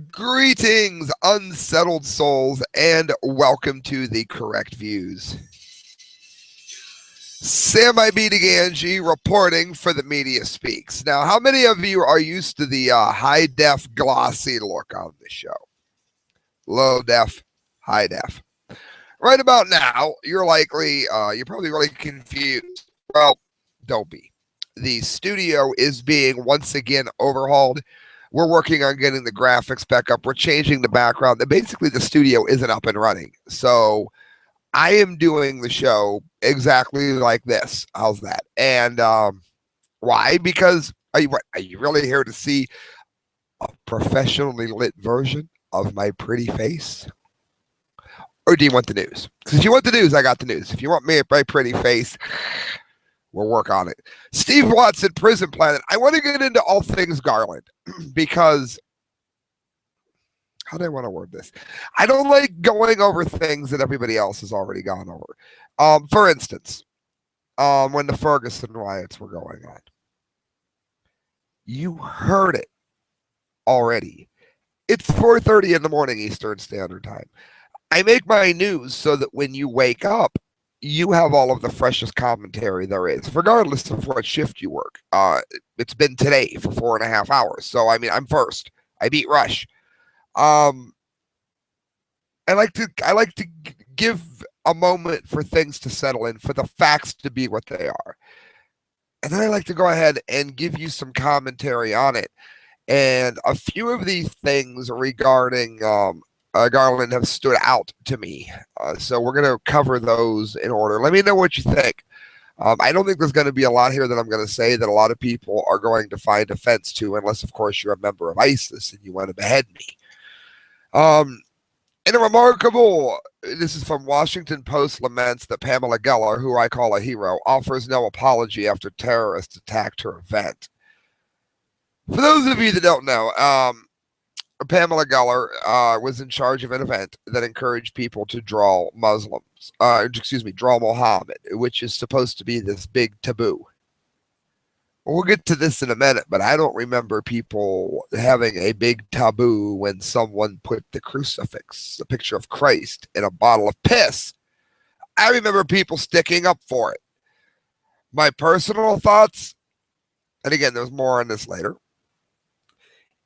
Greetings, unsettled souls, and welcome to the Correct Views. Sam I.B. Gangi reporting for the Media Speaks. Now, how many of you are used to the high-def, glossy look on the show? Low-def, high-def. Right about now, you're probably really confused. Well, don't be. The studio is being once again overhauled. We're working on getting the graphics back up. We're changing the background. Basically, the studio isn't up and running. So I am doing the show exactly like this. How's that? And why? Because are you really here to see a professionally lit version of my pretty face? Or do you want the news? Because if you want the news, I got the news. If you want my pretty face, we'll work on it. Steve Watson, Prison Planet. I want to get into all things Garland because, how do I want to word this? I don't like going over things that everybody else has already gone over. For instance, when the Ferguson riots were going on, you heard it already. It's 4:30 in the morning Eastern Standard Time. I make my news so that when you wake up, you have all of the freshest commentary there is, regardless of what shift you work. It's been today for 4.5 hours. So, I mean, I'm first. I beat Rush. I like to give a moment for things to settle in, for the facts to be what they are. And then I like to go ahead and give you some commentary on it. And a few of these things regarding Garland have stood out to me. So we're going to cover those in order. Let me know what you think. I don't think there's going to be a lot here that I'm going to say that a lot of people are going to find offense to, unless, of course, you're a member of ISIS and you want to behead me. In a remarkable, this is from Washington Post, laments that Pamela Geller, who I call a hero, offers no apology after terrorists attacked her event. For those of you that don't know, Pamela Geller was in charge of an event that encouraged people to draw draw Muhammad, which is supposed to be this big taboo. We'll get to this in a minute, but I don't remember people having a big taboo when someone put the crucifix, the picture of Christ, in a bottle of piss. I remember people sticking up for it. My personal thoughts, and again, there's more on this later.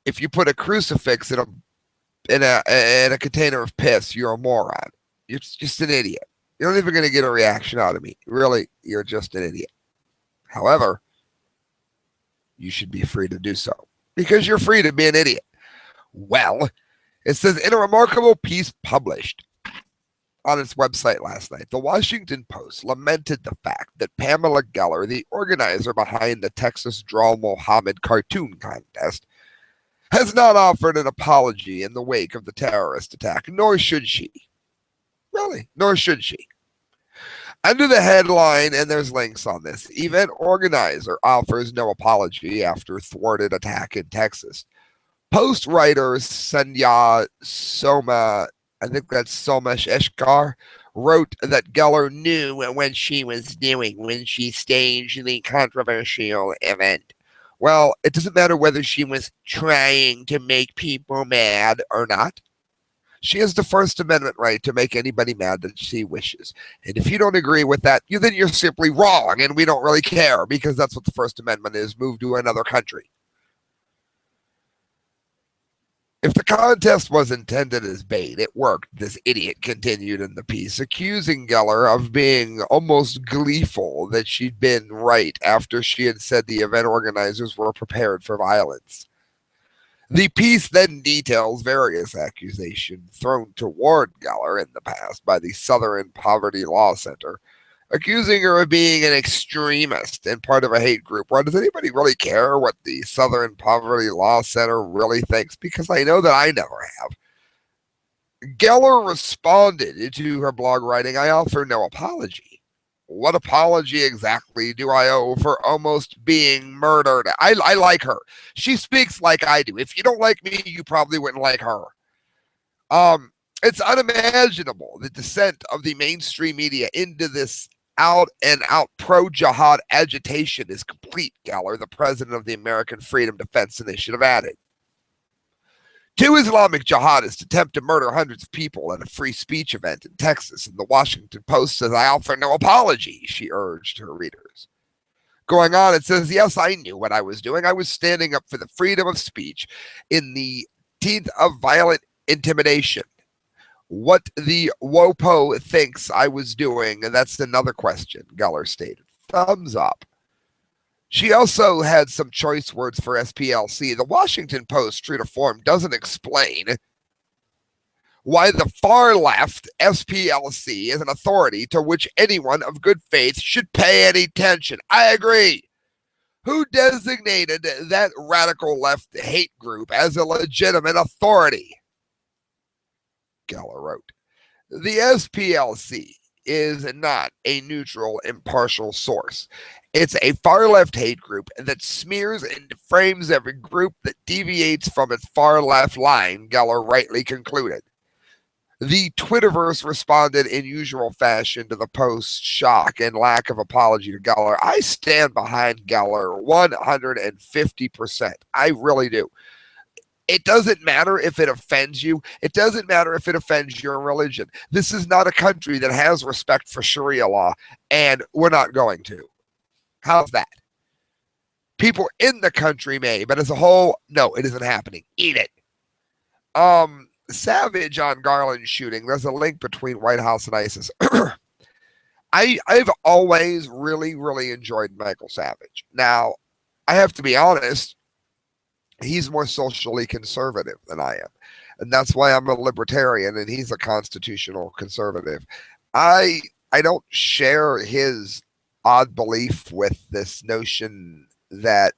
If you put a crucifix in a container of piss, you're a moron. You're just an idiot. You're not even going to get a reaction out of me. Really, you're just an idiot. However, you should be free to do so because you're free to be an idiot. Well, it says, in a remarkable piece published on its website last night, the Washington Post lamented the fact that Pamela Geller, the organizer behind the Texas Draw Muhammad cartoon contest, has not offered an apology in the wake of the terrorist attack, nor should she. Really, nor should she. Under the headline, and there's links on this, event organizer offers no apology after thwarted attack in Texas. Post writer Sanya Soma, I think that's Somesh Eshkar, wrote that Geller knew what she was doing when she staged the controversial event. Well, it doesn't matter whether she was trying to make people mad or not. She has the First Amendment right to make anybody mad that she wishes. And if you don't agree with that, then you're simply wrong, and we don't really care, because that's what the First Amendment is, move to another country. If the contest was intended as bait, it worked, this idiot continued in the piece, accusing Geller of being almost gleeful that she'd been right after she had said the event organizers were prepared for violence. The piece then details various accusations thrown toward Geller in the past by the Southern Poverty Law Center, accusing her of being an extremist and part of a hate group. Well, does anybody really care what the Southern Poverty Law Center really thinks? Because I know that I never have. Geller responded to her blog writing, I offer no apology. What apology exactly do I owe for almost being murdered? I like her. She speaks like I do. If you don't like me, you probably wouldn't like her. It's unimaginable the descent of the mainstream media into this out-and-out pro-jihad agitation is complete, Geller, the president of the American Freedom Defense Initiative, added. Two Islamic jihadists attempt to murder hundreds of people at a free speech event in Texas, and the Washington Post says, I offer no apology, she urged her readers. Going on, it says, yes, I knew what I was doing. I was standing up for the freedom of speech in the teeth of violent intimidation. What the WOPO thinks I was doing, and that's another question, Geller stated. Thumbs up. She also had some choice words for SPLC. The Washington Post, true to form, doesn't explain why the far left SPLC is an authority to which anyone of good faith should pay any attention. I agree. Who designated that radical left hate group as a legitimate authority? Geller wrote. The SPLC is not a neutral, impartial source. It's a far-left hate group that smears and frames every group that deviates from its far-left line, Geller rightly concluded. The Twitterverse responded in usual fashion to the post's shock and lack of apology to Geller. I stand behind Geller 150%. I really do. It doesn't matter if it offends you. It doesn't matter if it offends your religion. This is not a country that has respect for Sharia law, and we're not going to. How's that? People in the country may, but as a whole, no, it isn't happening. Eat it. Savage on Garland shooting. There's a link between White House and ISIS. I've always really, really enjoyed Michael Savage. Now, I have to be honest, he's more socially conservative than I am. And that's why I'm a libertarian and he's a constitutional conservative. I don't share his odd belief with this notion that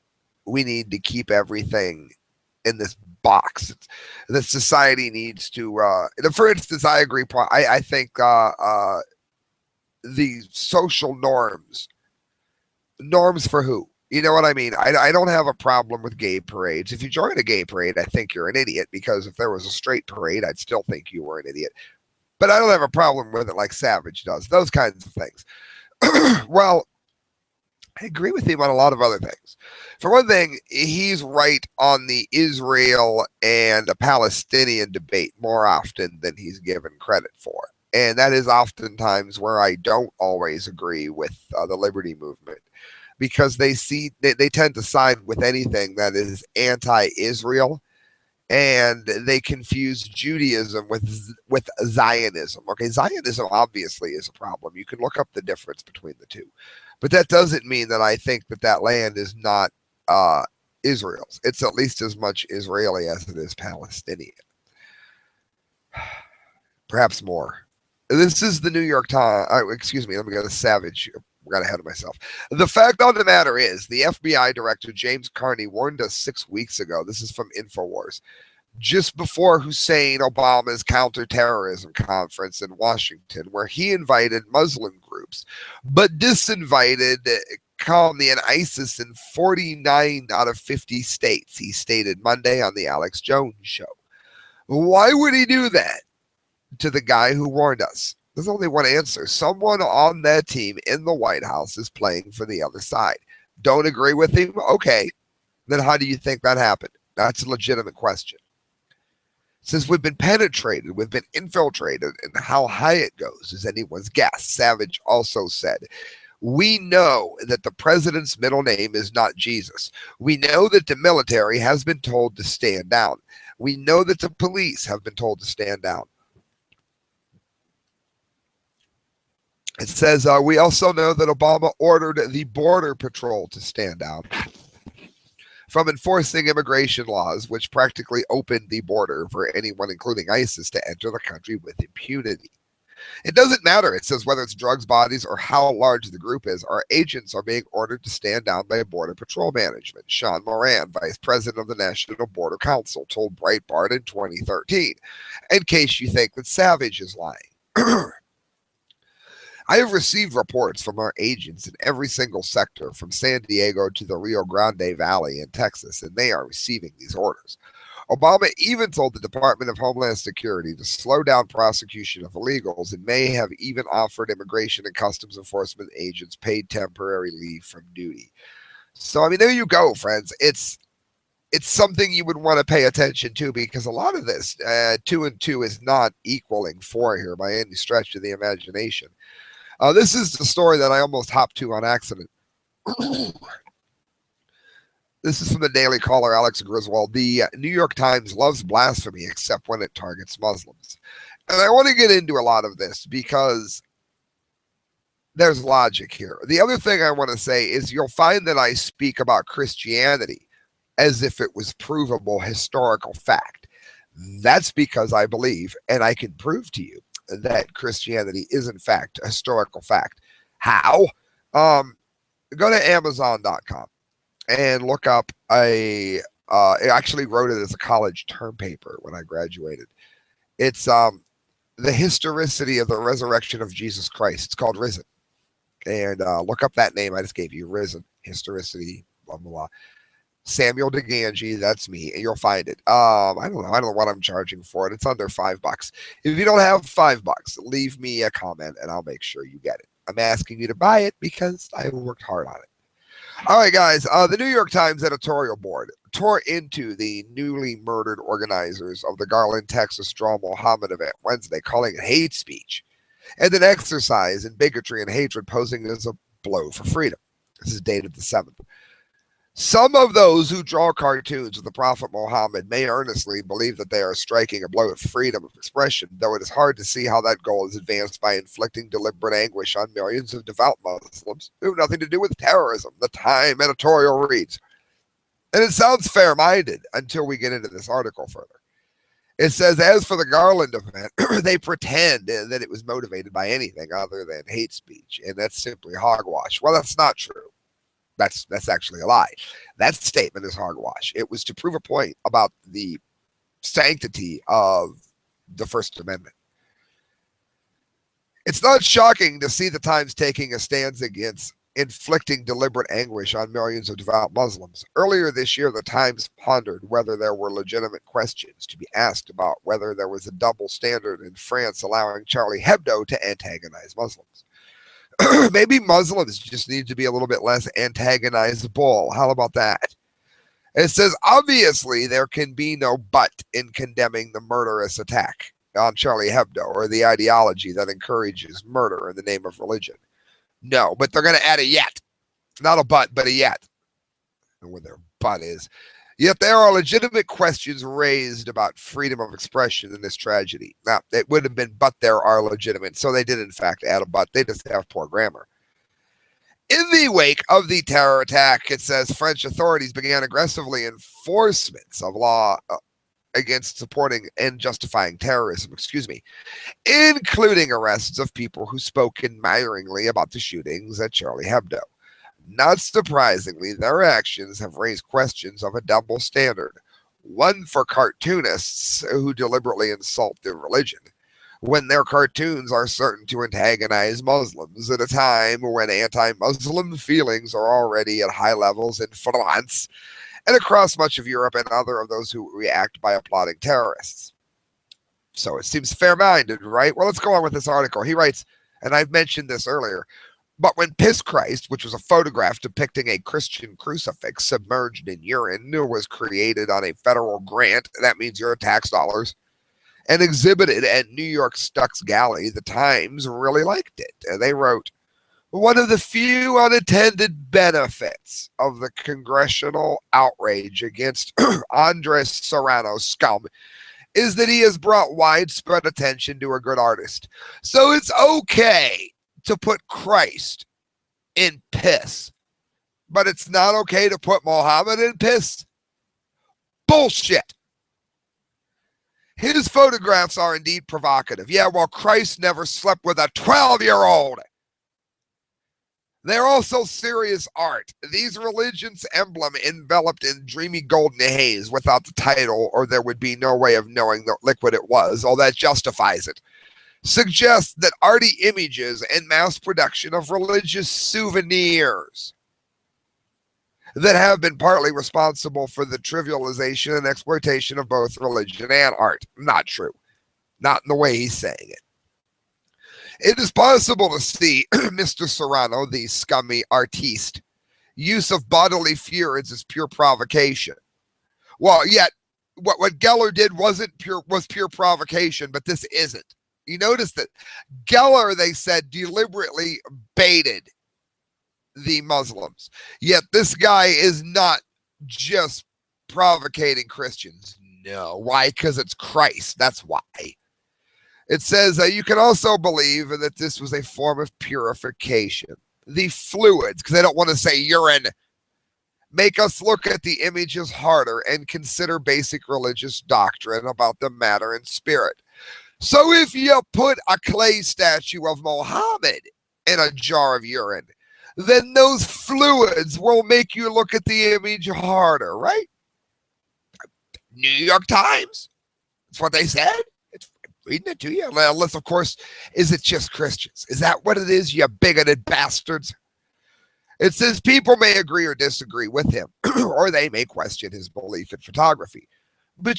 we need to keep everything in this box. The society needs to, for instance, I agree. I think the social norms for who? You know what I mean? I don't have a problem with gay parades. If you join a gay parade, I think you're an idiot, because if there was a straight parade, I'd still think you were an idiot. But I don't have a problem with it like Savage does. Those kinds of things. Well, I agree with him on a lot of other things. For one thing, he's right on the Israel and the Palestinian debate more often than he's given credit for. And that is oftentimes where I don't always agree with the liberty movement, because they tend to side with anything that is anti-Israel, and they confuse Judaism with Zionism. Okay, Zionism obviously is a problem. You can look up the difference between the two. But that doesn't mean that I think that land is not Israel's. It's at least as much Israeli as it is Palestinian. Perhaps more. This is the New York Times. Excuse me, let me go to Savage. Got ahead of myself. The fact of the matter is, the FBI director James Carney warned us 6 weeks ago. This is from InfoWars, just before Hussein Obama's counterterrorism conference in Washington, where he invited Muslim groups, but disinvited Khalni and ISIS in 49 out of 50 states, he stated Monday on the Alex Jones show. Why would he do that to the guy who warned us? There's only one answer. Someone on that team in the White House is playing for the other side. Don't agree with him? Okay. Then how do you think that happened? That's a legitimate question. Since we've been penetrated, we've been infiltrated, and how high it goes is anyone's guess. Savage also said, we know that the president's middle name is not Jesus. We know that the military has been told to stand down. We know that the police have been told to stand down. It says, we also know that Obama ordered the Border Patrol to stand down from enforcing immigration laws, which practically opened the border for anyone, including ISIS, to enter the country with impunity. It doesn't matter, it says, whether it's drugs, bodies, or how large the group is. Our agents are being ordered to stand down by Border Patrol Management. Sean Moran, vice president of the National Border Council, told Breitbart in 2013, in case you think that Savage is lying. I have received reports from our agents in every single sector, from San Diego to the Rio Grande Valley in Texas, and they are receiving these orders. Obama even told the Department of Homeland Security to slow down prosecution of illegals, and may have even offered immigration and customs enforcement agents paid temporary leave from duty. So, I mean, there you go, friends. It's it's something you would want to pay attention to, because a lot of this 2 and 2 is not equaling 4 here by any stretch of the imagination. This is the story that I almost hopped to on accident. This is from the Daily Caller, Alex Griswold. The New York Times loves blasphemy except when it targets Muslims. And I want to get into a lot of this because there's logic here. The other thing I want to say is you'll find that I speak about Christianity as if it was provable historical fact. That's because I believe, and I can prove to you, that Christianity is in fact a historical fact. How? Go to Amazon.com and look up I actually wrote it as a college term paper when I graduated. It's the historicity of the resurrection of Jesus Christ. It's called Risen. And look up that name I just gave you, Risen, historicity, blah, blah, blah. Samuel de Gangi, that's me, and you'll find it. I don't know what I'm charging for it. It's under $5. If you don't have $5, leave me a comment and I'll make sure you get it. I'm asking you to buy it because I worked hard on it. All right, guys. The New York Times editorial board tore into the newly murdered organizers of the Garland, Texas Draw Mohammed event Wednesday, calling it hate speech and an exercise in bigotry and hatred, posing as a blow for freedom. This is dated the 7th. Some of those who draw cartoons of the Prophet Muhammad may earnestly believe that they are striking a blow at freedom of expression, though it is hard to see how that goal is advanced by inflicting deliberate anguish on millions of devout Muslims who have nothing to do with terrorism. The Time editorial reads, and it sounds fair-minded until we get into this article further. It says, as for the Garland event, they pretend that it was motivated by anything other than hate speech, and that's simply hogwash. Well, that's not true. That's actually a lie. That statement is hogwash. It was to prove a point about the sanctity of the First Amendment. It's not shocking to see the Times taking a stance against inflicting deliberate anguish on millions of devout Muslims. Earlier this year, the Times pondered whether there were legitimate questions to be asked about whether there was a double standard in France allowing Charlie Hebdo to antagonize Muslims. Maybe Muslims just need to be a little bit less antagonizable. How about that? It says, obviously, there can be no but in condemning the murderous attack on Charlie Hebdo or the ideology that encourages murder in the name of religion. No, but they're going to add a yet. Not a but a yet. And where their but is. Yet there are legitimate questions raised about freedom of expression in this tragedy. Now, it would have been, but there are legitimate. So they did, in fact, add a but. They just have poor grammar. In the wake of the terror attack, it says French authorities began aggressively enforcements of law against supporting and justifying terrorism, including arrests of people who spoke admiringly about the shootings at Charlie Hebdo. Not surprisingly, their actions have raised questions of a double standard, one for cartoonists who deliberately insult their religion, when their cartoons are certain to antagonize Muslims at a time when anti-Muslim feelings are already at high levels in France and across much of Europe, and other of those who react by applauding terrorists. So it seems fair-minded, right? Well, let's go on with this article. He writes, and I've mentioned this earlier, but when Piss Christ, which was a photograph depicting a Christian crucifix submerged in urine, was created on a federal grant, that means your tax dollars, and exhibited at New York Stuck's Gallery, the Times really liked it. And they wrote, one of the few unintended benefits of the congressional outrage against Andres Serrano's scum is that he has brought widespread attention to a good artist. So it's okay to put Christ in piss, but it's not okay to put Muhammad in piss? Bullshit. His photographs are indeed provocative. Yeah, well, Christ never slept with a 12-year-old. They're also serious art. These religions' emblem enveloped in dreamy golden haze without the title, or there would be no way of knowing the liquid it was. Oh, that justifies it. Suggests that arty images and mass production of religious souvenirs that have been partly responsible for the trivialization and exploitation of both religion and art. Not true. Not in the way he's saying it. It is possible to see Mr. Serrano, the scummy artiste, use of bodily fluids as pure provocation. Well, yet what Geller did was pure provocation, but this isn't. You notice that Geller, they said, deliberately baited the Muslims. Yet this guy is not just provocating Christians. No. Why? Because it's Christ. That's why. It says you can also believe that this was a form of purification. The fluids, because they don't want to say urine, make us look at the images harder and consider basic religious doctrine about the matter and spirit. So if you put a clay statue of Muhammad in a jar of urine, then those fluids will make you look at the image harder, right? New York Times. That's what they said. It's reading it to you. Unless, of course, is it just Christians? Is that what it is, you bigoted bastards? It says people may agree or disagree with him, or they may question his belief in photography. But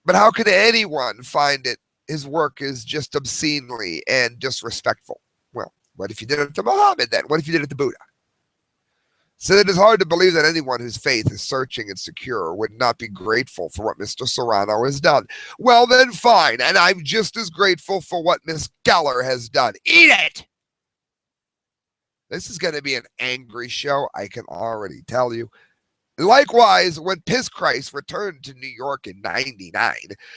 how can anyone find it? His work is just obscenely and disrespectful. Well, what if you did it to Muhammad then? What if you did it to Buddha? So it is hard to believe that anyone whose faith is searching and secure would not be grateful for what Mr. Serrano has done. Well, then fine, and I'm just as grateful for what Miss Geller has done. Eat it! This is going to be an angry show, I can already tell you. Likewise, when Piss Christ returned to New York in '99,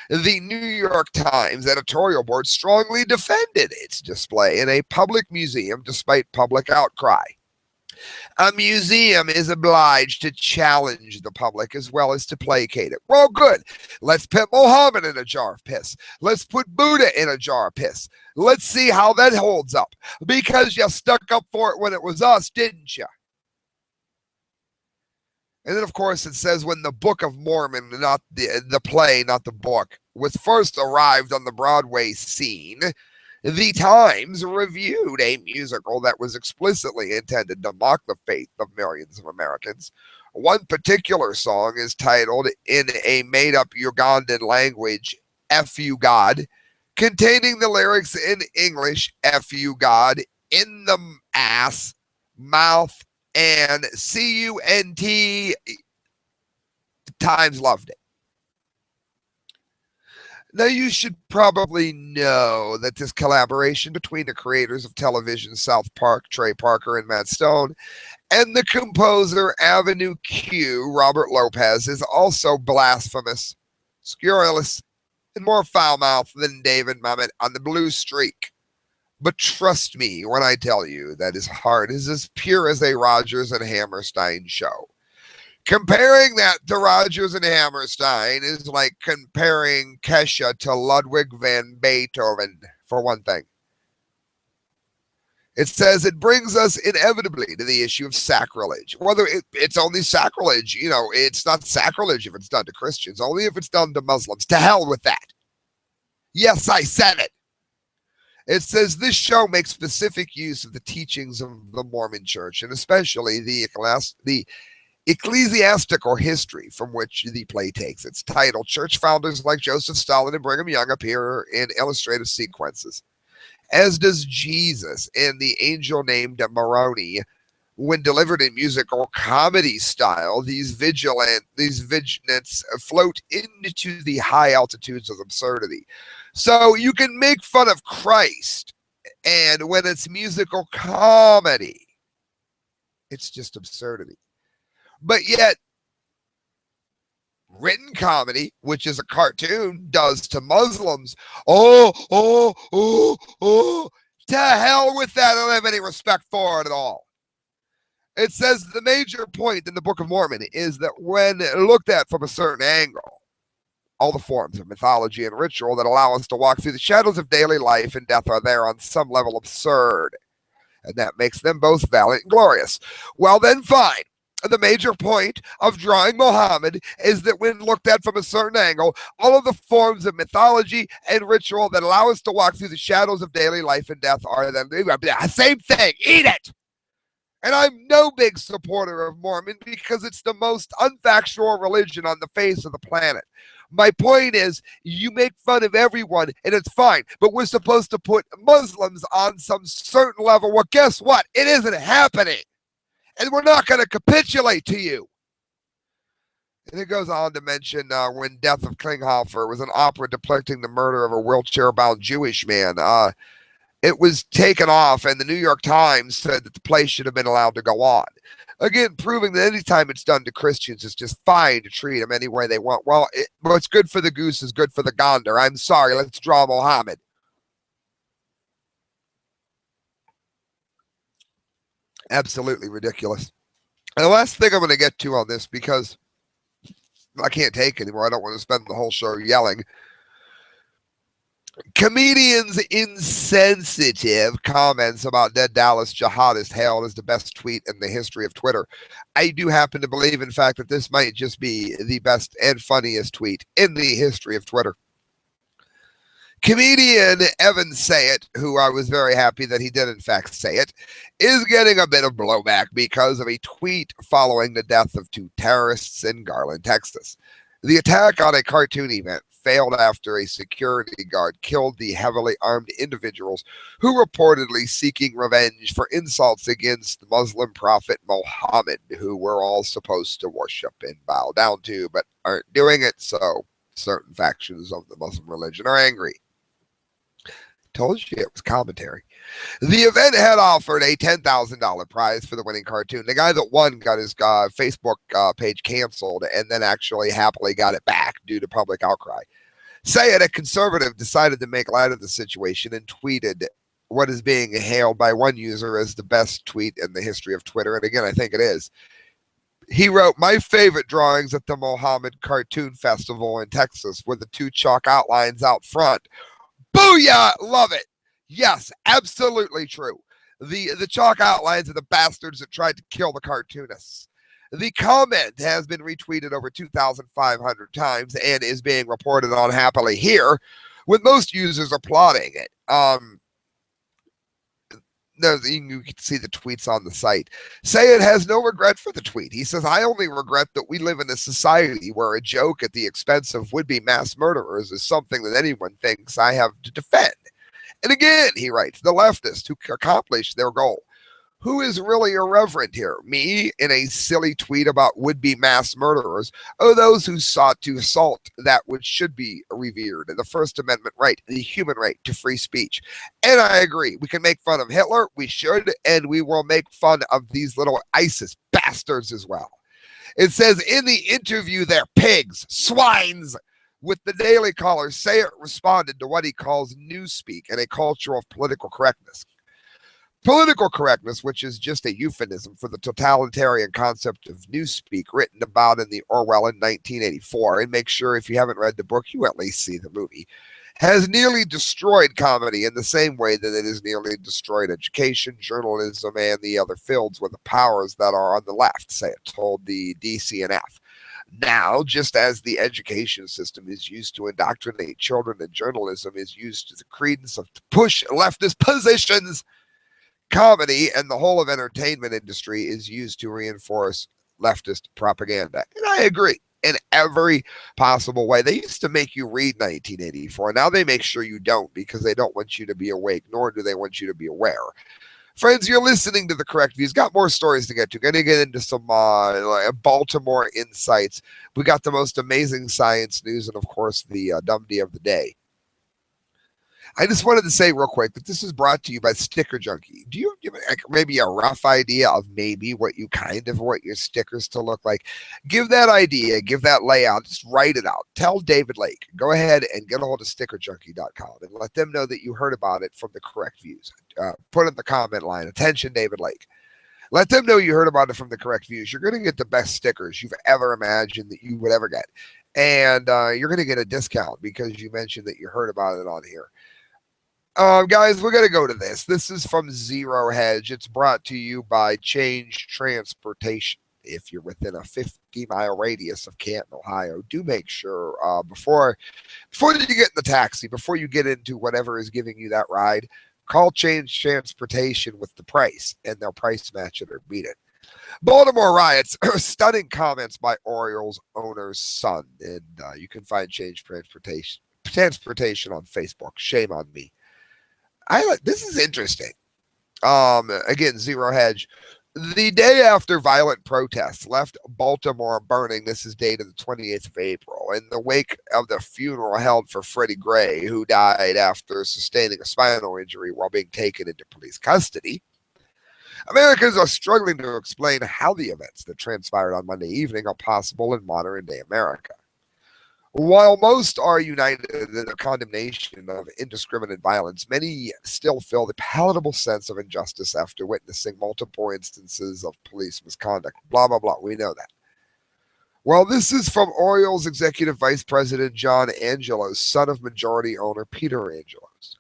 the New York Times editorial board strongly defended its display in a public museum despite public outcry. A museum is obliged to challenge the public as well as to placate it. Well, good. Let's put Muhammad in a jar of piss. Let's put Buddha in a jar of piss. Let's see how that holds up. Because you stuck up for it when it was us, didn't you? And then, of course, it says when the Book of Mormon, not the play, not the book, was first arrived on the Broadway scene, the Times reviewed a musical that was explicitly intended to mock the faith of millions of Americans. One particular song is titled, in a made-up Ugandan language, F You God, containing the lyrics in English, F You God, in the ass, mouth, and CUNT. The Times loved it. Now, you should probably know that this collaboration between the creators of television South Park, Trey Parker and Matt Stone, and the composer Avenue Q, Robert Lopez, is also blasphemous, scurrilous, and more foul-mouthed than David Mamet on the Blue Streak. But trust me when I tell you that his heart is as pure as a Rodgers and Hammerstein show. Comparing that to Rodgers and Hammerstein is like comparing Kesha to Ludwig van Beethoven, for one thing. It says it brings us inevitably to the issue of sacrilege. Whether it's only sacrilege, it's not sacrilege if it's done to Christians, only if it's done to Muslims. To hell with that. Yes, I said it. It says this show makes specific use of the teachings of the Mormon Church, and especially the ecclesiastical history from which the play takes its title. Church founders like Joseph Stalin and Brigham Young appear in illustrative sequences, as does Jesus and the angel named Moroni. When delivered in musical comedy style, these vignettes float into the high altitudes of absurdity. So you can make fun of Christ, and when it's musical comedy, it's just absurdity. But yet, written comedy, which is a cartoon, does to Muslims, to hell with that. I don't have any respect for it at all. It says the major point in the Book of Mormon is that when looked at from a certain angle, all the forms of mythology and ritual that allow us to walk through the shadows of daily life and death are there on some level absurd, and that makes them both valiant and glorious. Well, then fine. The major point of drawing Muhammad is that when looked at from a certain angle, all of the forms of mythology and ritual that allow us to walk through the shadows of daily life and death are then the same thing. Eat it! And I'm no big supporter of Mormon because it's the most unfactual religion on the face of the planet. My point is, you make fun of everyone, and it's fine, but we're supposed to put Muslims on some certain level. Well, guess what? It isn't happening. And we're not going to capitulate to you. And it goes on to mention when Death of Klinghoffer was an opera depicting the murder of a wheelchair-bound Jewish man. It was taken off, and the New York Times said that the play should have been allowed to go on. Again, proving that anytime it's done to Christians, it's just fine to treat them any way they want. Well, what's good for the goose is good for the gander. I'm sorry, let's draw Mohammed. Absolutely ridiculous. And the last thing I'm going to get to on this, because I can't take anymore, I don't want to spend the whole show yelling. Comedians' insensitive comments about dead Dallas jihadist hailed as the best tweet in the history of Twitter. I do happen to believe, in fact, that this might just be the best and funniest tweet in the history of Twitter. Comedian Evan Sayet, who I was very happy that he did in fact say it, is getting a bit of blowback because of a tweet following the death of two terrorists in Garland, Texas. The attack on a cartoon event failed after a security guard killed the heavily armed individuals who reportedly seeking revenge for insults against the Muslim prophet Muhammad, who we're all supposed to worship and bow down to, but aren't doing it, so certain factions of the Muslim religion are angry. Told you it was commentary. The event had offered a $10,000 prize for the winning cartoon. The guy that won got his Facebook page canceled and then actually happily got it back due to public outcry. Sayet, a conservative, decided to make light of the situation and tweeted what is being hailed by one user as the best tweet in the history of Twitter. And again, I think it is. He wrote, "My favorite drawings at the Mohammed Cartoon Festival in Texas were the two chalk outlines out front. Booyah! Love it. Yes, absolutely true. The chalk outlines of the bastards that tried to kill the cartoonists." The comment has been retweeted over 2,500 times and is being reported on happily here, with most users applauding it. No, you can see the tweets on the site. Sayet has no regret for the tweet. He says, "I only regret that we live in a society where a joke at the expense of would-be mass murderers is something that anyone thinks I have to defend." And again, he writes, "The leftists who accomplished their goal. Who is really irreverent here? Me in a silly tweet about would-be mass murderers, or those who sought to assault that which should be revered, the First Amendment right, the human right to free speech?" And I agree. We can make fun of Hitler. We should. And we will make fun of these little ISIS bastards as well. It says, in the interview, they're pigs, swines. With the Daily Caller, Sayet responded to what he calls newspeak and a culture of political correctness. Political correctness, which is just a euphemism for the totalitarian concept of newspeak written about in the Orwell in 1984, and make sure if you haven't read the book, you at least see the movie, has nearly destroyed comedy in the same way that it has nearly destroyed education, journalism, and the other fields with the powers that are on the left, Sayet told the DCNF. Now, just as the education system is used to indoctrinate children and journalism is used as a credence of to push leftist positions, comedy and the whole of entertainment industry is used to reinforce leftist propaganda. And I agree in every possible way. They used to make you read 1984. Now they make sure you don't because they don't want you to be awake, nor do they want you to be aware. Friends, you're listening to The Correct Views. Got more stories to get to. Going to get into some Baltimore insights. We got the most amazing science news and, of course, the dumbity of the day. I just wanted to say real quick that this is brought to you by Sticker Junkie. Do you give maybe a rough idea of maybe what you kind of want your stickers to look like? Give that idea, give that layout, just write it out. Tell David Lake. Go ahead and get a hold of stickerjunkie.com and let them know that you heard about it from The Correct Views. Put in the comment line, "Attention, David Lake." Let them know you heard about it from The Correct Views. You're going to get the best stickers you've ever imagined that you would ever get. And you're going to get a discount because you mentioned that you heard about it on here. Guys, we're going to go to this. This is from Zero Hedge. It's brought to you by Change Transportation. If you're within a 50-mile radius of Canton, Ohio, do make sure before you get in the taxi, before you get into whatever is giving you that ride, call Change Transportation with the price, and they'll price match it or beat it. Baltimore riots, stunning comments by Oriole's owner's son. And you can find Change Transportation on Facebook. Shame on me. This is interesting. Again, Zero Hedge. The day after violent protests left Baltimore burning, this is dated the 28th of April, in the wake of the funeral held for Freddie Gray, who died after sustaining a spinal injury while being taken into police custody, Americans are struggling to explain how the events that transpired on Monday evening are possible in modern day America. While most are united in their condemnation of indiscriminate violence, many still feel the palatable sense of injustice after witnessing multiple instances of police misconduct. Blah, blah, blah. We know that. Well, this is from Oriole's Executive Vice President John Angelos, son of majority owner Peter Angelos.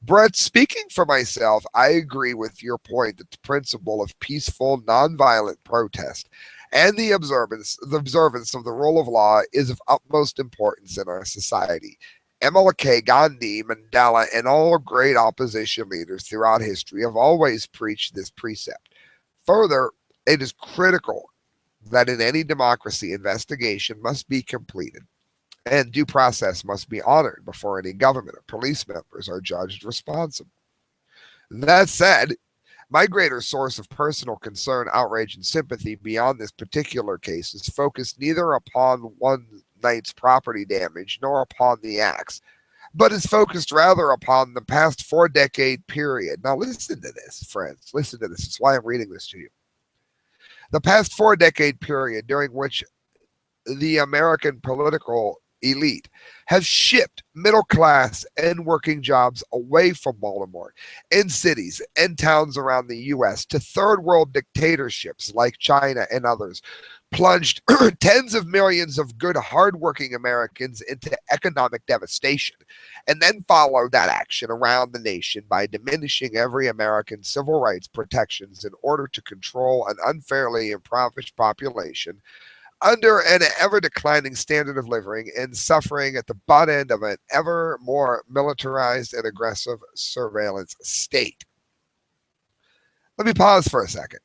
Brett, speaking for myself, I agree with your point that the principle of peaceful, nonviolent protest and the observance of the rule of law is of utmost importance in our society. MLK, Gandhi, Mandela, and all great opposition leaders throughout history have always preached this precept. Further, it is critical that in any democracy, investigation must be completed and due process must be honored before any government or police members are judged responsible. That said, my greater source of personal concern, outrage, and sympathy beyond this particular case is focused neither upon one night's property damage nor upon the acts, but is focused rather upon the past 4-decade period. Now, listen to this, friends. Listen to this. It's why I'm reading this to you. The past 4-decade period during which the American political elite have shipped middle class and working jobs away from Baltimore and cities and towns around the U.S. to third world dictatorships like China and others, plunged tens of millions of good, hardworking Americans into economic devastation, and then followed that action around the nation by diminishing every American's civil rights protections in order to control an unfairly impoverished population under an ever-declining standard of living and suffering at the butt end of an ever more militarized and aggressive surveillance state. Let me pause for a second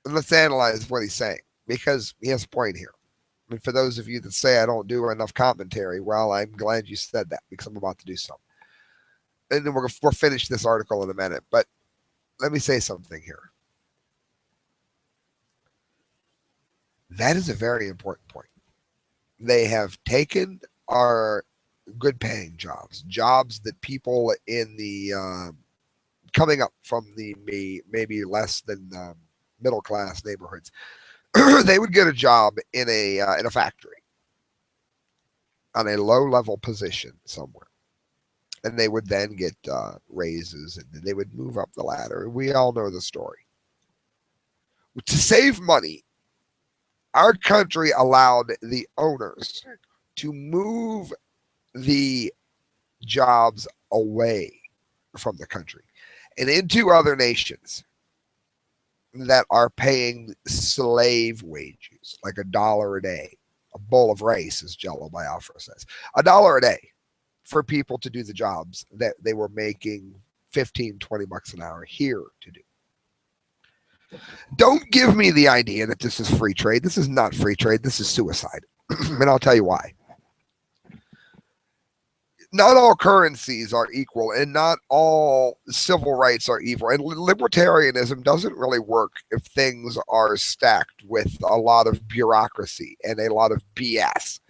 and let's analyze what he's saying, because he has a point here. I mean, for those of you that say I don't do enough commentary, well, I'm glad you said that because I'm about to do something. And then we'll finish this article in a minute, but let me say something here. That is a very important point. They have taken our good paying jobs that people in the coming up from the maybe less than middle class neighborhoods, they would get a job in a factory on a low level position somewhere, and they would then get raises and they would move up the ladder. We all know the story. To save money, our country allowed the owners to move the jobs away from the country and into other nations that are paying slave wages, like $1 a day. A bowl of rice, as Jello Biafra says. $1 a day for people to do the jobs that they were making 15, 20 bucks an hour here to do. Don't give me the idea that this is free trade. This is not free trade. This is suicide. And I'll tell you why. Not all currencies are equal, and not all civil rights are evil. And libertarianism doesn't really work if things are stacked with a lot of bureaucracy and a lot of BS.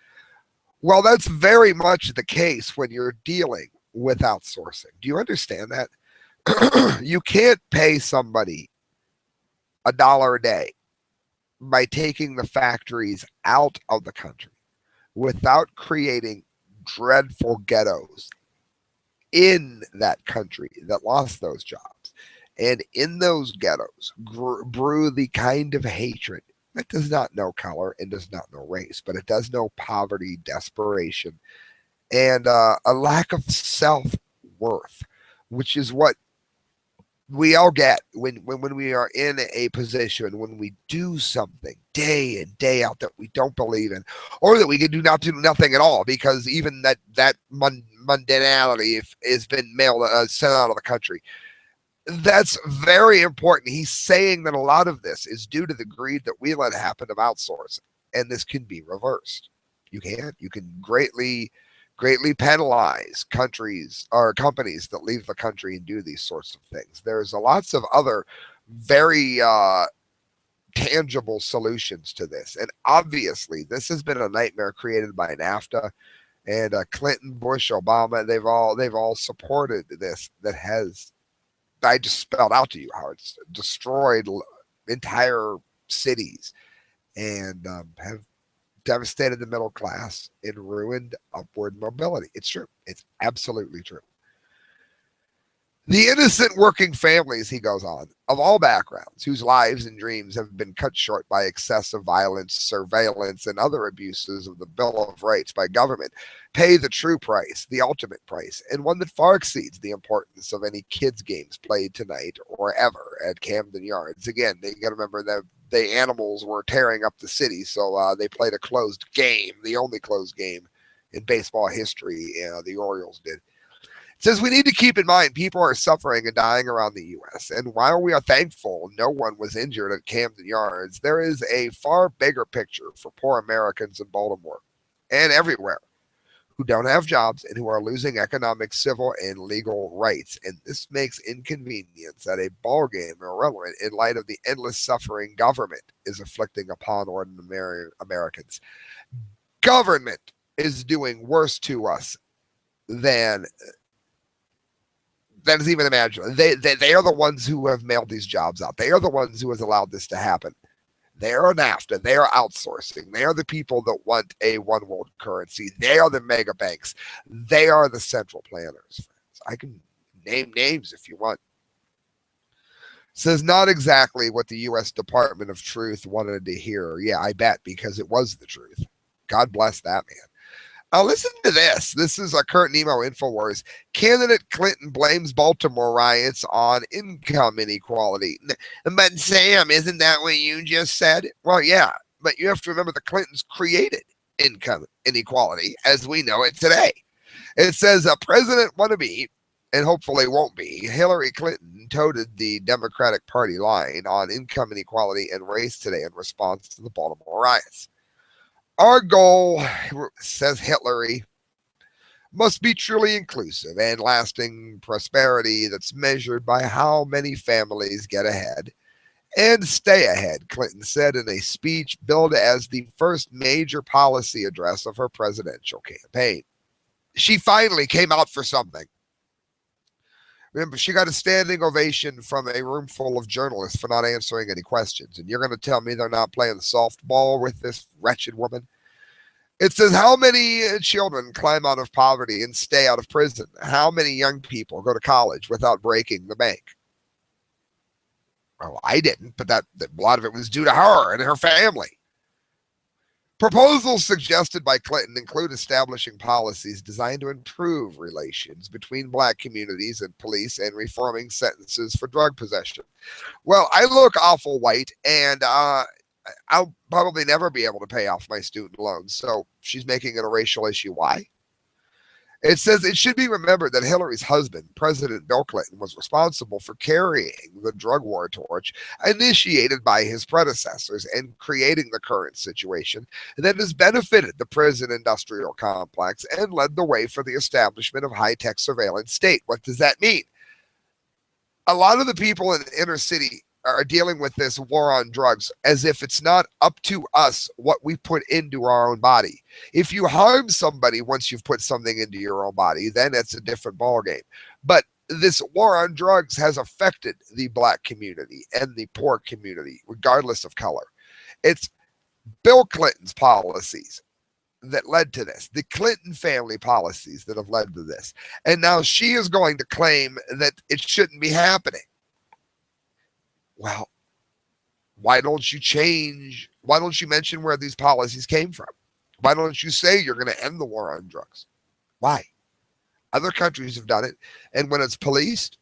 Well, that's very much the case when you're dealing with outsourcing. Do you understand that? You can't pay somebody $1 a day by taking the factories out of the country without creating dreadful ghettos in that country that lost those jobs. And in those ghettos brew the kind of hatred that does not know color and does not know race, but it does know poverty, desperation, and a lack of self-worth, which is what we all get when we are in a position when we do something day in day out that we don't believe in, or that we can do nothing at all, because even that mundanality has been sent out of the country. That's very important. He's saying that a lot of this is due to the greed that we let happen of outsourcing, and this can be reversed. You can greatly penalize countries or companies that leave the country and do these sorts of things. There's lots of other very tangible solutions to this. And obviously, this has been a nightmare created by NAFTA and Clinton, Bush, Obama. They've all supported this. That has, I just spelled out to you how it's destroyed entire cities and have devastated the middle class and ruined upward mobility. It's true. It's absolutely true. The innocent working families, he goes on, of all backgrounds, whose lives and dreams have been cut short by excessive violence, surveillance, and other abuses of the Bill of Rights by government, pay the true price, the ultimate price, and one that far exceeds the importance of any kids' games played tonight or ever at Camden Yards. Again, you got to remember that the animals were tearing up the city, so they played a closed game, the only closed game in baseball history. The Orioles did. It says we need to keep in mind people are suffering and dying around the U.S. And while we are thankful no one was injured at Camden Yards, there is a far bigger picture for poor Americans in Baltimore and everywhere who don't have jobs and who are losing economic, civil, and legal rights. And this makes inconvenience at a ball game irrelevant in light of the endless suffering government is inflicting upon ordinary Americans. Government is doing worse to us than that is even imaginable. They are the ones who have mailed these jobs out. They are the ones who has allowed this to happen. They are NAFTA. They are outsourcing. They are the people that want a one world currency. They are the mega banks. They are the central planners. I can name names if you want. Says not exactly what the U.S. Department of Truth wanted to hear. Yeah, I bet, because it was the truth. God bless that man. Listen to this. This is a current Nemo InfoWars. Candidate Clinton blames Baltimore riots on income inequality. But Sam, isn't that what you just said? Well, yeah, but you have to remember the Clintons created income inequality as we know it today. It says a president wannabe, and hopefully won't be, Hillary Clinton toted the Democratic Party line on income inequality and race today in response to the Baltimore riots. Our goal, says Hillary, must be truly inclusive and lasting prosperity that's measured by how many families get ahead and stay ahead, Clinton said in a speech billed as the first major policy address of her presidential campaign. She finally came out for something. Remember, she got a standing ovation from a room full of journalists for not answering any questions. And you're going to tell me they're not playing softball with this wretched woman? It says, how many children climb out of poverty and stay out of prison? How many young people go to college without breaking the bank? Well, I didn't, but a lot of it was due to her and her family. Proposals suggested by Clinton include establishing policies designed to improve relations between black communities and police and reforming sentences for drug possession. Well, I look awful white, and I'll probably never be able to pay off my student loans. So she's making it a racial issue. Why? It says it should be remembered that Hillary's husband, President Bill Clinton, was responsible for carrying the drug war torch initiated by his predecessors and creating the current situation that has benefited the prison industrial complex and led the way for the establishment of high-tech surveillance state. What does that mean? A lot of the people in the inner city are dealing with this war on drugs as if it's not up to us what we put into our own body. If you harm somebody once you've put something into your own body, then it's a different ballgame. But this war on drugs has affected the black community and the poor community, regardless of color. It's Bill Clinton's policies that led to this, the Clinton family policies that have led to this. And now she is going to claim that it shouldn't be happening. Well, why don't you change? Why don't you mention where these policies came from? Why don't you say you're going to end the war on drugs? Why? Other countries have done it. And when it's policed,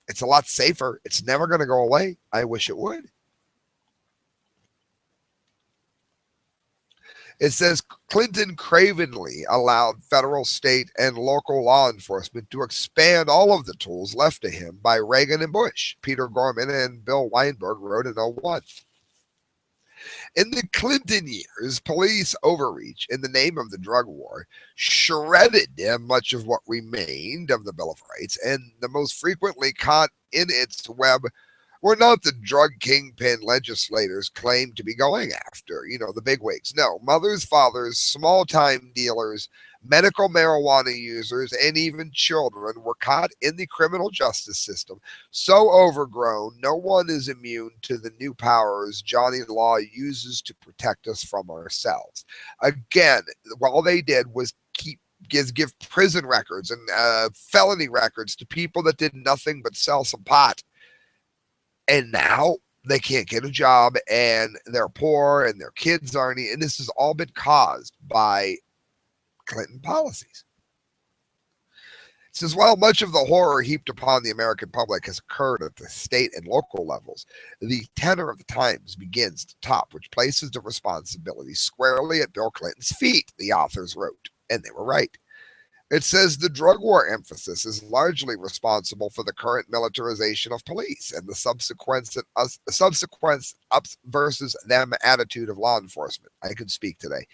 it's a lot safer. It's never going to go away. I wish it would. It says Clinton cravenly allowed federal, state, and local law enforcement to expand all of the tools left to him by Reagan and Bush. Peter Gorman and Bill Weinberg wrote in 2001. In the Clinton years, police overreach in the name of the drug war shredded much of what remained of the Bill of Rights, and the most frequently caught in its web were not the drug kingpin legislators claim to be going after, the bigwigs. No, mothers, fathers, small time dealers, medical marijuana users, and even children were caught in the criminal justice system, so overgrown no one is immune to the new powers Johnny Law uses to protect us from ourselves. Again, all they did was give prison records and felony records to people that did nothing but sell some pot. And now they can't get a job and they're poor and their kids aren't. And this has all been caused by Clinton policies. It says, while much of the horror heaped upon the American public has occurred at the state and local levels, the tenor of the times begins at the top, which places the responsibility squarely at Bill Clinton's feet, the authors wrote. And they were right. It says the drug war emphasis is largely responsible for the current militarization of police and the subsequent us versus them attitude of law enforcement. I can speak today.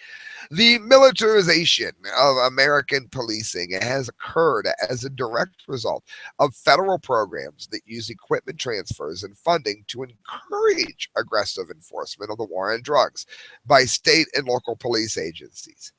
The militarization of American policing has occurred as a direct result of federal programs that use equipment transfers and funding to encourage aggressive enforcement of the war on drugs by state and local police agencies.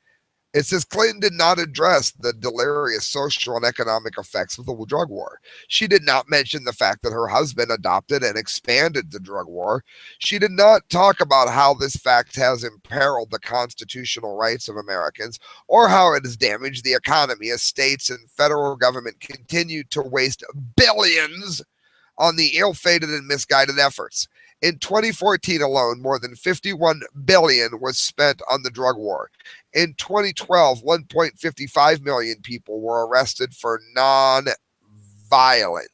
It says Clinton did not address the deleterious social and economic effects of the drug war. She did not mention the fact that her husband adopted and expanded the drug war. She did not talk about how this fact has imperiled the constitutional rights of Americans or how it has damaged the economy as states and federal government continue to waste billions on the ill-fated and misguided efforts. In 2014 alone, more than $51 billion was spent on the drug war. In 2012, 1.55 million people were arrested for non-violent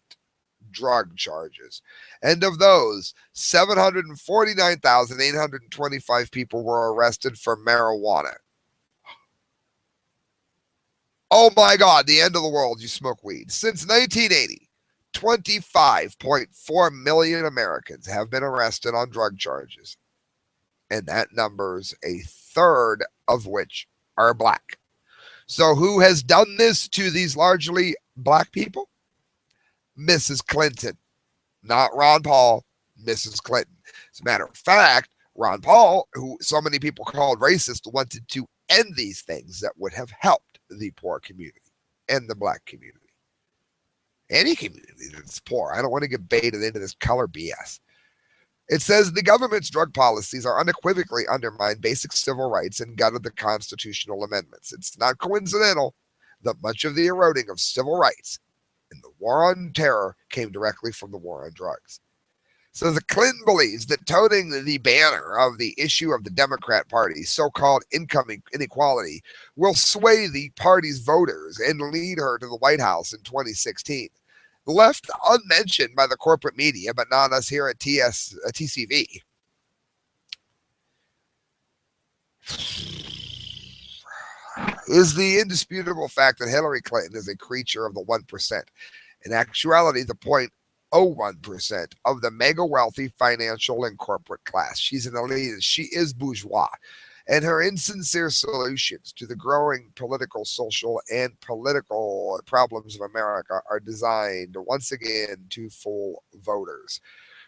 drug charges. And of those, 749,825 people were arrested for marijuana. Oh my God, the end of the world, you smoke weed. Since 1980, 25.4 million Americans have been arrested on drug charges. And that number's a third of which are black. So who has done this to these largely black people? Mrs. Clinton. Not Ron Paul, Mrs. Clinton. As a matter of fact, Ron Paul, who so many people called racist, wanted to end these things that would have helped the poor community and the black community. Any community that's poor. I don't want to get baited into this color BS. It says the government's drug policies are unequivocally undermined basic civil rights and gutted the constitutional amendments. It's not coincidental that much of the eroding of civil rights in the war on terror came directly from the war on drugs. So the Clinton believes that toting the banner of the issue of the Democrat Party's so-called income inequality will sway the party's voters and lead her to the White House in 2016. Left unmentioned by the corporate media, but not us here at TCV. Is the indisputable fact that Hillary Clinton is a creature of the 1%. In actuality, the 0.01% of the mega wealthy financial and corporate class. She's an elitist. She is bourgeois. And her insincere solutions to the growing political, social, and political problems of America are designed, once again, to fool voters,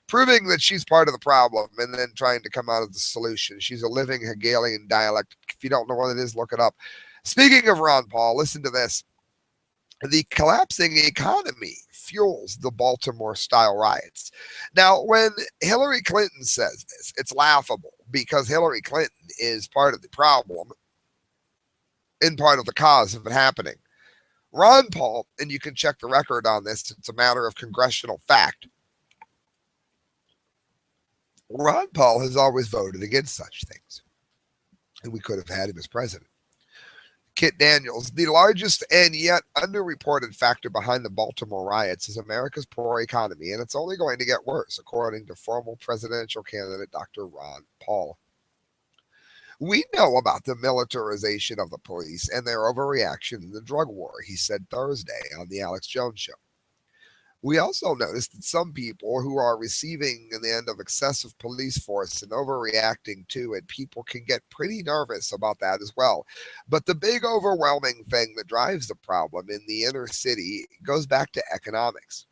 proving that she's part of the problem and then trying to come out of the solution. She's a living Hegelian dialect. If you don't know what it is, look it up. Speaking of Ron Paul, listen to this. The collapsing economy fuels the Baltimore-style riots. Now, when Hillary Clinton says this, it's laughable because Hillary Clinton is part of the problem and part of the cause of it happening. Ron Paul, and you can check the record on this, it's a matter of congressional fact. Ron Paul has always voted against such things, and we could have had him as president. Kit Daniels, the largest and yet underreported factor behind the Baltimore riots is America's poor economy, and it's only going to get worse, according to former presidential candidate Dr. Ron Paul. We know about the militarization of the police and their overreaction in the drug war, he said Thursday on the Alex Jones Show. We also noticed that some people who are receiving the end of excessive police force and overreacting to it, people can get pretty nervous about that as well. But the big overwhelming thing that drives the problem in the inner city goes back to economics.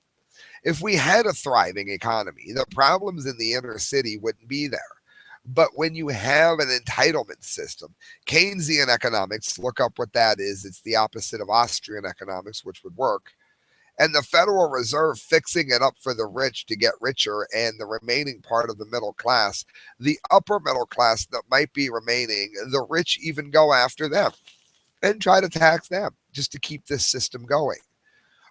If we had a thriving economy, the problems in the inner city wouldn't be there. But when you have an entitlement system, Keynesian economics, look up what that is. It's the opposite of Austrian economics, which would work. And the Federal Reserve fixing it up for the rich to get richer and the remaining part of the middle class, the upper middle class that might be remaining, the rich even go after them and try to tax them just to keep this system going.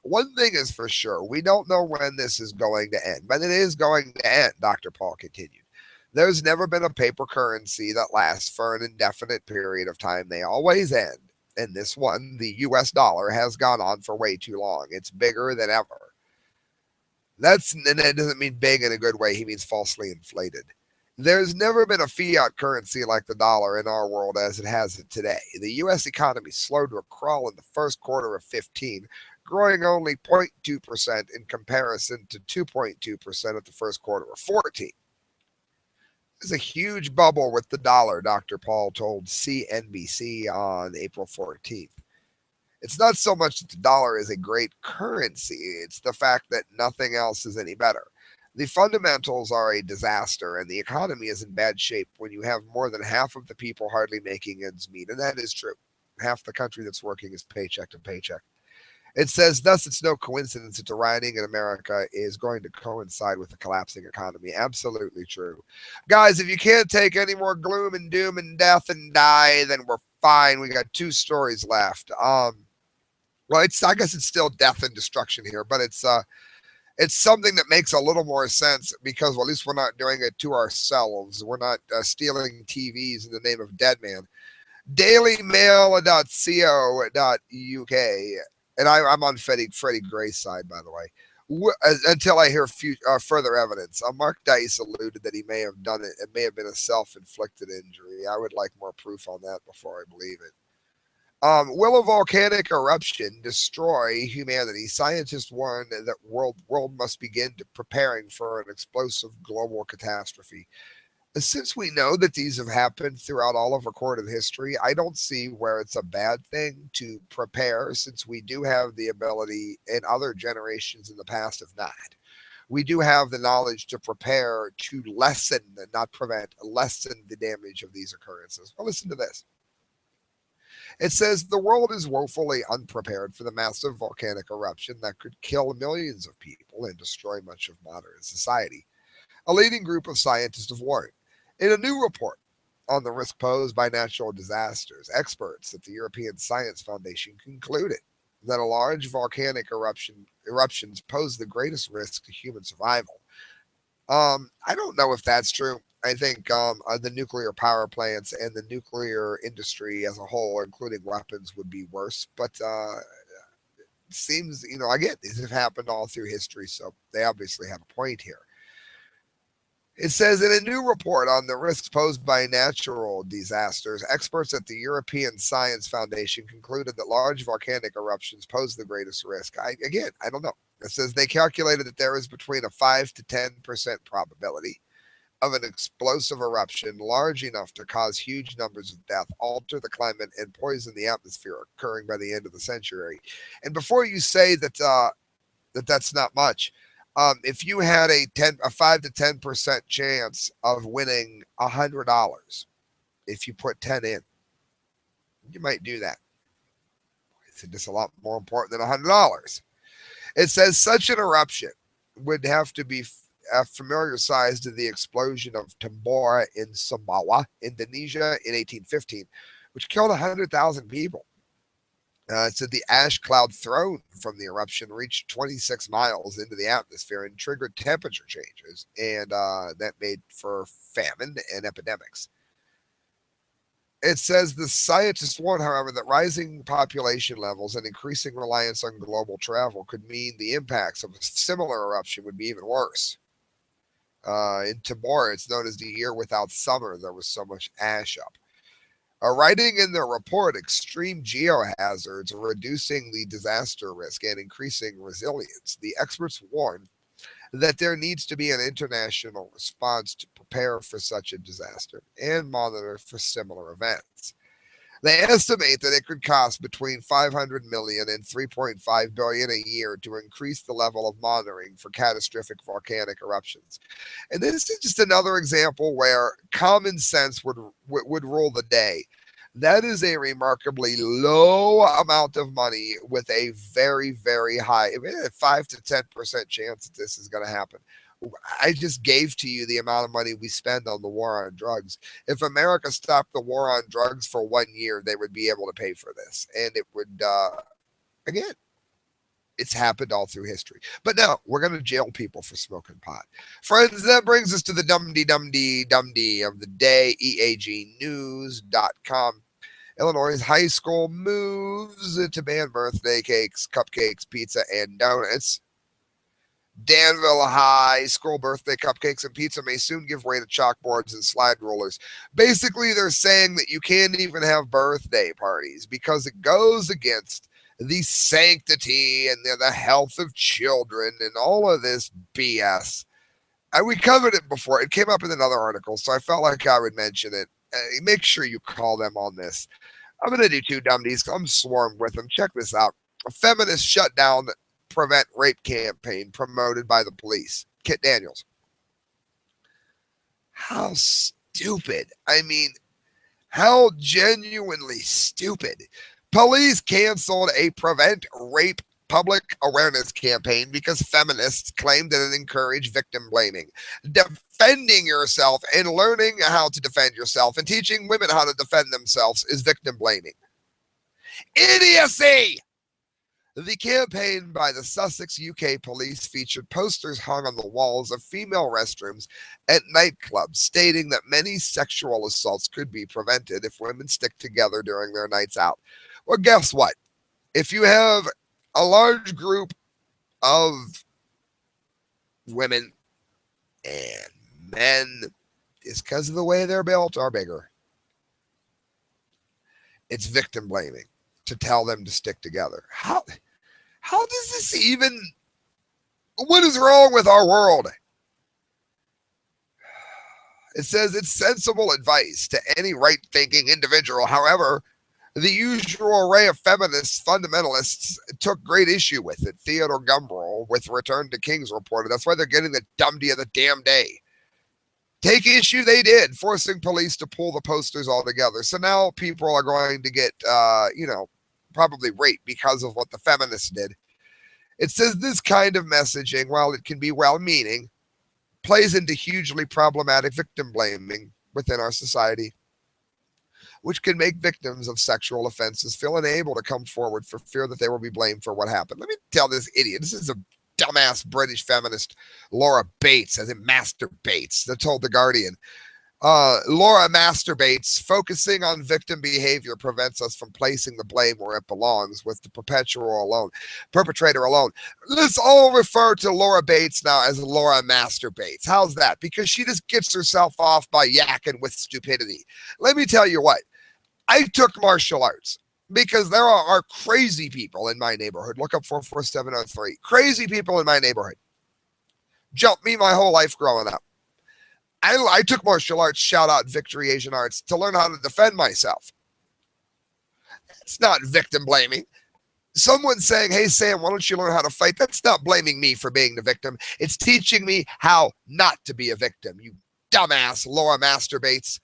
One thing is for sure, we don't know when this is going to end, but it is going to end, Dr. Paul continued. There's never been a paper currency that lasts for an indefinite period of time. They always end. And this one, the US dollar, has gone on for way too long. It's bigger than ever. And that doesn't mean big in a good way. He means falsely inflated. There's never been a fiat currency like the dollar in our world as it has it today. The U.S. economy slowed to a crawl in the first quarter of 15, growing only 0.2% in comparison to 2.2% at the first quarter of 14. There's a huge bubble with the dollar, Dr. Paul told CNBC on April 14th. It's not so much that the dollar is a great currency, it's the fact that nothing else is any better. The fundamentals are a disaster, and the economy is in bad shape when you have more than half of the people hardly making ends meet. And that is true. Half the country that's working is paycheck to paycheck. It says, thus, it's no coincidence that the rioting in America is going to coincide with the collapsing economy. Absolutely true. Guys, if you can't take any more gloom and doom and death and die, then we're fine. We got two stories left. Well, I guess it's still death and destruction here, but it's something that makes a little more sense because, well, at least we're not doing it to ourselves. We're not stealing TVs in the name of Dead Man. Dailymail.co.uk, and I'm on Freddie Gray's side, by the way. Until I hear further evidence. Mark Dice alluded that he may have done it. It may have been a self-inflicted injury. I would like more proof on that before I believe it. Will a volcanic eruption destroy humanity? Scientists warn that world must begin preparing for an explosive global catastrophe. Since we know that these have happened throughout all of recorded history, I don't see where it's a bad thing to prepare, since we do have the ability, and other generations in the past have not. We do have the knowledge to prepare to lessen, not prevent, lessen the damage of these occurrences. Well, listen to this. It says the world is woefully unprepared for the massive volcanic eruption that could kill millions of people and destroy much of modern society. A leading group of scientists have warned. In a new report on the risk posed by natural disasters, experts at the European Science Foundation concluded that a large volcanic eruptions pose the greatest risk to human survival. I don't know if that's true. I think the nuclear power plants and the nuclear industry as a whole, including weapons, would be worse. But it seems, again, these have happened all through history, so they obviously have a point here. It says in a new report on the risks posed by natural disasters, experts at the European Science Foundation concluded that large volcanic eruptions pose the greatest risk. I don't know. It says they calculated that there is between a 5 to 10% probability of an explosive eruption large enough to cause huge numbers of death, alter the climate, and poison the atmosphere occurring by the end of the century. And before you say that's not much, if you had a 5 to 10% chance of winning $100, if you put 10 in, you might do that. It's just a lot more important than $100. It says such an eruption would have to be a familiar size to the explosion of Tambora in Sumbawa, Indonesia in 1815, which killed 100,000 people. It said the ash cloud thrown from the eruption reached 26 miles into the atmosphere and triggered temperature changes, and that made for famine and epidemics. It says the scientists warn, however, that rising population levels and increasing reliance on global travel could mean the impacts of a similar eruption would be even worse. In Timor, it's known as the year without summer. There was so much ash up. Writing in their report, extreme geohazards, reducing the disaster risk and increasing resilience, the experts warn that there needs to be an international response to prepare for such a disaster and monitor for similar events. They estimate that it could cost between 500 million and 3.5 billion a year to increase the level of monitoring for catastrophic volcanic eruptions. And this is just another example where common sense would rule the day. That is a remarkably low amount of money with a very, very high, 5 to 10% chance that this is going to happen. I just gave to you the amount of money we spend on the war on drugs. If America stopped the war on drugs for 1 year, they would be able to pay for this. And it would, again, it's happened all through history. But no, we're going to jail people for smoking pot. Friends, that brings us to the dumdy of the day, eagnews.com. Illinois high school moves to ban birthday cakes, cupcakes, pizza, and donuts. Danville High School birthday cupcakes and pizza may soon give way to chalkboards and slide rulers. Basically, they're saying that you can't even have birthday parties because it goes against the sanctity and the health of children and all of this BS. We covered it before. It came up in another article, so I felt like I would mention it. Make sure you call them on this. I'm going to do two dummies. I'm swarmed with them. Check this out. A feminist shutdown prevent rape campaign promoted by the police. Kit Daniels. How stupid. I mean, how genuinely stupid. Police canceled a prevent rape public awareness campaign because feminists claimed that it encouraged victim blaming. Defending yourself and learning how to defend yourself and teaching women how to defend themselves is victim blaming. Idiocy! The campaign by the Sussex, UK police featured posters hung on the walls of female restrooms at nightclubs stating that many sexual assaults could be prevented if women stick together during their nights out. Well, guess what? If you have a large group of women and men, it's because of the way they're built, are bigger. It's victim blaming to tell them to stick together. How does this even, what is wrong with our world? It says it's sensible advice to any right-thinking individual. However, the usual array of feminists, fundamentalists took great issue with it. Theodore Gumbrell with Return to Kings reported. That's why they're getting the dumdy of the damn day. Take issue they did, forcing police to pull the posters all together. So now people are going to get, probably raped because of what the feminists did. It says this kind of messaging, while it can be well-meaning, plays into hugely problematic victim blaming within our society, which can make victims of sexual offenses feel unable to come forward for fear that they will be blamed for what happened. Let me tell this idiot, this is a dumbass British feminist, Laura Bates, as in Master Bates, that told The Guardian. Laura masturbates, focusing on victim behavior prevents us from placing the blame where it belongs with the perpetrator alone. Let's all refer to Laura Bates now as Laura masturbates. How's that? Because she just gets herself off by yakking with stupidity. Let me tell you what, I took martial arts because there are crazy people in my neighborhood. Look up 44703. Crazy people in my neighborhood. Jumped me my whole life growing up. I took martial arts, shout out Victory Asian Arts, to learn how to defend myself. It's not victim blaming. Someone saying, hey, Sam, why don't you learn how to fight? That's not blaming me for being the victim. It's teaching me how not to be a victim. You dumbass, Laura masturbates.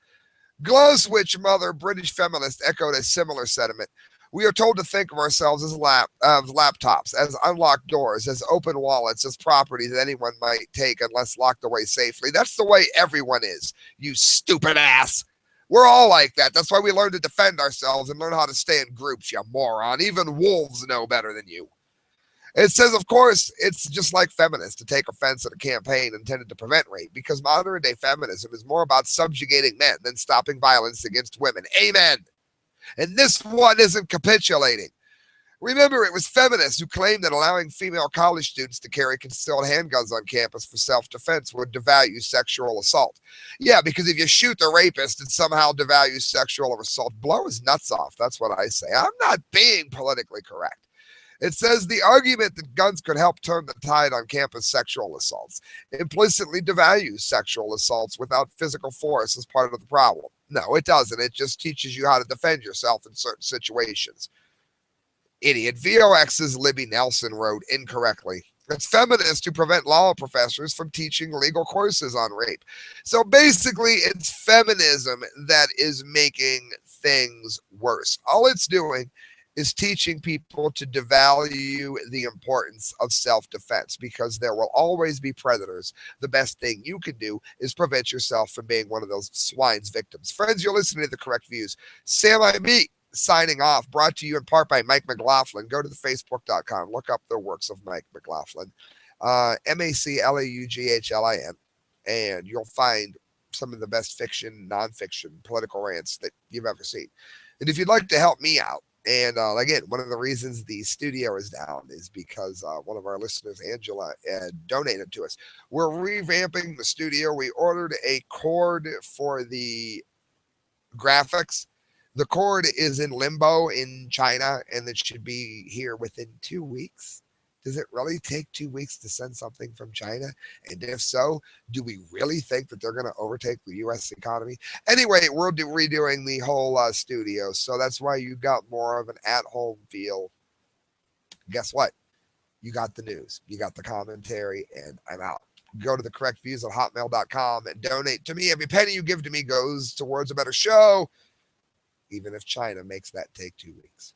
Glow switch mother, British feminist, echoed a similar sentiment. We are told to think of ourselves as laptops, as unlocked doors, as open wallets, as property that anyone might take unless locked away safely. That's the way everyone is, you stupid ass. We're all like that. That's why we learn to defend ourselves and learn how to stay in groups, you moron. Even wolves know better than you. It says, of course, it's just like feminists to take offense at a campaign intended to prevent rape, because modern-day feminism is more about subjugating men than stopping violence against women. Amen. And this one isn't capitulating. Remember, it was feminists who claimed that allowing female college students to carry concealed handguns on campus for self-defense would devalue sexual assault. Yeah, because if you shoot the rapist, it somehow devalues sexual assault. Blow his nuts off. That's what I say. I'm not being politically correct. It says the argument that guns could help turn the tide on campus sexual assaults implicitly devalues sexual assaults without physical force as part of the problem. No, it doesn't. It just teaches you how to defend yourself in certain situations. Idiot. VOX's Libby Nelson wrote incorrectly. It's feminists who prevent law professors from teaching legal courses on rape. So basically, it's feminism that is making things worse. All it's doing is teaching people to devalue the importance of self defense because there will always be predators. The best thing you can do is prevent yourself from being one of those swine's victims. Friends, you're listening to The Correct Views. Sam I Meet signing off, brought to you in part by Mike McLaughlin. Go to the facebook.com, look up the works of Mike McLaughlin, MacLaughlin, and you'll find some of the best fiction, nonfiction, political rants that you've ever seen. And if you'd like to help me out, and again, one of the reasons the studio is down is because one of our listeners, Angela, donated to us. We're revamping the studio. We ordered a cord for the graphics. The cord is in limbo in China, and it should be here within 2 weeks. Does it really take 2 weeks to send something from China? And if so, do we really think that they're going to overtake the U.S. economy? Anyway, we're redoing the whole studio, so that's why you got more of an at-home feel. Guess what? You got the news, you got the commentary, and I'm out. Go to thecorrectviews@hotmail.com and donate to me. Every penny you give to me goes towards a better show, even if China makes that take 2 weeks.